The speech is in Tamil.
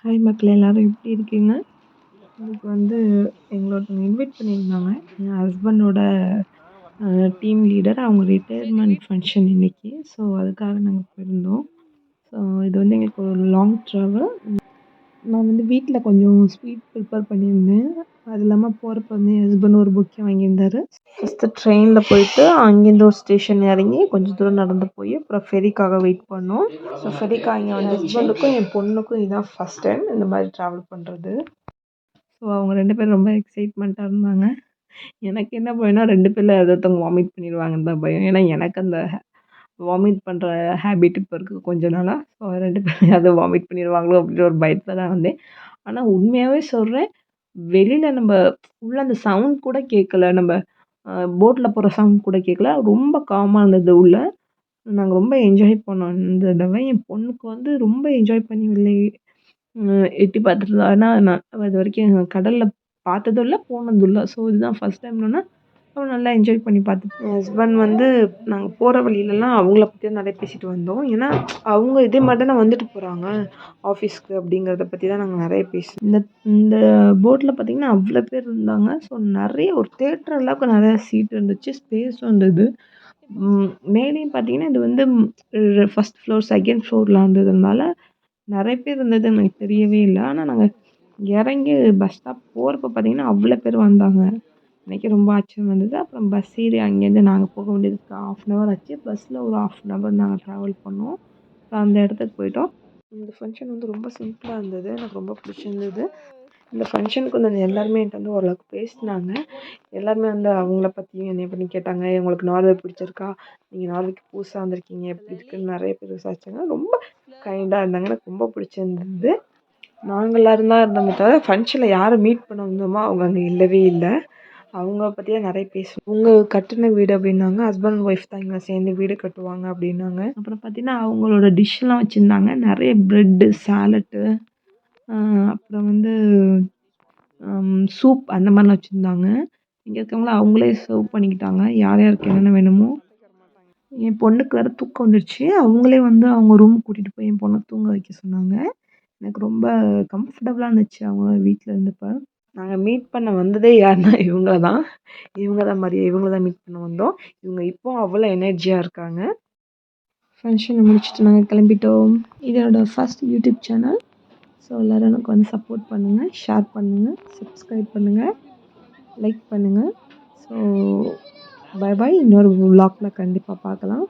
ஹாய் மக்களே எல்லாரும் எப்படி இருக்கீங்க? இன்னைக்கு வந்து எங்கள ஒருத்தவங்க இன்வைட் பண்ணியிருந்தாங்க. என் ஹஸ்பண்டோட டீம் லீடர். அவங்க ரிட்டயர்மெண்ட் ஃபங்ஷன் இன்னைக்கு. ஸோ அதுக்காக நாங்க போயிருந்தோம். ஸோ இது வந்து எங்களுக்கு ஒரு லாங் ட்ராவல். நான் வந்து வீட்ல கொஞ்சம் ஸ்வீட் ப்ரிப்பேர் பண்ணியிருந்தேன். அது இல்லாம போறப்ப வந்து என் ஹஸ்பண்ட் ஒரு பொக்கே வாங்கியிருந்தாரு. ஃபர்ஸ்ட்டு ட்ரெயினில் போயிட்டு அங்கேருந்து ஒரு ஸ்டேஷன் இறங்கி கொஞ்சம் தூரம் நடந்து போய் அப்புறம் ஃபெரிக்காக வெயிட் பண்ணோம். ஸோ ஃபெரிக்கா இங்கே வந்துருச்சு. ஹஸ்பண்டுக்கும் என் பொண்ணுக்கும் இதான் ஃபஸ்ட் டைம் இந்த மாதிரி ட்ராவல் பண்ணுறது. ஸோ அவங்க 2 பேரும் ரொம்ப எக்ஸைட்மெண்ட்டாக இருந்தாங்க. எனக்கு என்ன பயம்னா 2 பேர்ல ஒருத்தவங்க வாமிட் பண்ணிடுவாங்கன்னு தான் பயம். ஏன்னா எனக்கு அந்த வாமிட் பண்ணுற ஹேபிட் இப்போ இருக்குது கொஞ்ச நாளா. ஸோ 2 பேரும் அதை வாமிட் பண்ணிடுவாங்களோ அப்படின்ற ஒரு பயத்தில் தான் வந்தேன். ஆனா உண்மையாவே சொல்றேன், வெளியில நம்ப உள்ள அந்த சவுண்ட் கூட கேட்கல. நம்ப போட்ல போற சவுண்ட் கூட கேட்கல. ரொம்ப காமா இருந்தது உள்ள. நாங்க ரொம்ப என்ஜாய் பண்ணோம். இந்த தடவை என் பொண்ணுக்கு வந்து ரொம்ப என்ஜாய் பண்ணி எட்டி பார்த்துட்டு இருந்தா. ஆனா நான் இதுவரைக்கும் கடல்ல பார்த்ததும் இல்ல, போனதும் இல்ல. ஸோ இதுதான் ஃபர்ஸ்ட் டைம்னோன அவ நல்லா என்ஜாய் பண்ணி பார்த்துட்டு என் ஹஸ்பண்ட் வந்து நாங்க போற வழியிலலாம் அவங்கள பத்தி தான் நெறைய பேசிட்டு வந்தோம். ஏன்னா, அவங்க இதே மாரி தானே வந்துட்டு போறாங்க ஆஃபீஸ்க்கு அப்படிங்கிறத பத்தி தான் நாங்க நெறைய பேசினோம். இந்த இந்த போட்ல பார்த்தீங்கன்னா, அவ்வளோ பேர் இருந்தாங்க. ஸோ நெறைய ஒரு தியேட்டர் அளவுக்கு நெறைய சீட் இருந்துச்சு. ஸ்பேஸும் இருந்தது. மேலேயும் பார்த்தீங்கன்னா, இது வந்து ஃபர்ஸ்ட் ஃப்ளோர், செகண்ட் ஃப்ளோர்ல இருந்ததுனால நெறைய பேர் இருந்தது எனக்கு தெரியவே இல்ல. ஆனா நாங்க இறங்கி பஸ் ஸ்டாப் போறப்ப பார்த்தீங்கன்னா, அவ்வளோ பேர் வந்தாங்க. எனக்கே ரொம்ப ஆச்சரியமா இருந்தது. அப்புறம் பஸ் ஏறி அங்கேருந்து நாங்க போக வேண்டியதுக்கு 1/2 அன் ஹவர் ஆச்சு. பஸ்ஸில் ஒரு 1/2 அன் ஹவர் நாங்க ட்ராவல் பண்ணோம். ஸோ அந்த இடத்துக்கு போயிட்டோம். இந்த ஃபங்ஷன் வந்து ரொம்ப சிம்பிளா இருந்தது. எனக்கு ரொம்ப பிடிச்சிருந்தது. இந்த ஃபங்ஷனுக்கு வந்து எல்லாருமே என்கிட்ட வந்து ஓரளவுக்கு பேசினாங்க. எல்லாருமே வந்து அவங்கள பற்றியும் என்னைய பற்றியும் கேட்டாங்க. உங்களுக்கு நார்வே பிடிச்சிருக்கா? நீங்கள் நார்வேக்கு புதுசா வந்திருக்கீங்க. எப்படி இருக்குன்னு நெறைய பேர் விசாரிச்சாங்க. ரொம்ப கைண்டாக இருந்தாங்க. எனக்கு ரொம்ப பிடிச்சிருந்தது. நாங்க எல்லாரும் தான் இருந்தோமே தவிர, ஃபங்ஷனில் யாரை மீட் பண்ண வந்தோமோ அவங்க அங்கே இல்லவே இல்ல. அவங்க பற்றி தான் நிறைய பேசுவோம். அவங்க கட்டின வீடு அப்படின்னாங்க. ஹஸ்பண்ட் அண்ட் ஒய்ஃப் தான் இங்கே சேர்ந்து வீடு கட்டுவாங்க அப்படின்னாங்க. அப்புறம் பார்த்தீங்கன்னா அவங்களோட டிஷ்லாம் வச்சுருந்தாங்க. நிறைய ப்ரெட்டு, சாலட்டு, அப்புறம் வந்து சூப் அந்த மாதிரிலாம் வச்சுருந்தாங்க. இங்கே இருக்கவங்கள அவங்களே சர்வ் பண்ணிக்கிட்டாங்க. யார் யாருக்கு என்னென்ன வேணுமோ. என் பொண்ணுக்கு வேறு தூக்கம் வந்துடுச்சு. அவங்களே வந்து அவங்க ரூமுக்கு கூட்டிகிட்டு போய் என் பொண்ணை தூங்க வைக்க சொன்னாங்க. எனக்கு ரொம்ப கம்ஃபர்டபுளாக இருந்துச்சு அவங்க வீட்டில் இருந்தப்ப. நாங்கள் மீட் பண்ண வந்ததே யாருன்னா இவங்கள தான். இவங்கள தான் மீட் பண்ண வந்தோம். இவங்க இப்போ அவ்வளோ எனர்ஜியாக இருக்காங்க. ஃபங்க்ஷனை முடிச்சுட்டு நாங்கள் கிளம்பிட்டோம். இதோட ஃபர்ஸ்ட் யூடியூப் சேனல். ஸோ எல்லோரும் எனக்கு வந்து சப்போர்ட் பண்ணுங்கள், ஷேர் பண்ணுங்கள், சப்ஸ்கிரைப் பண்ணுங்கள், லைக் பண்ணுங்கள். So bye bye. இன்னொரு விலாகில் கண்டிப்பாக பார்க்கலாம்.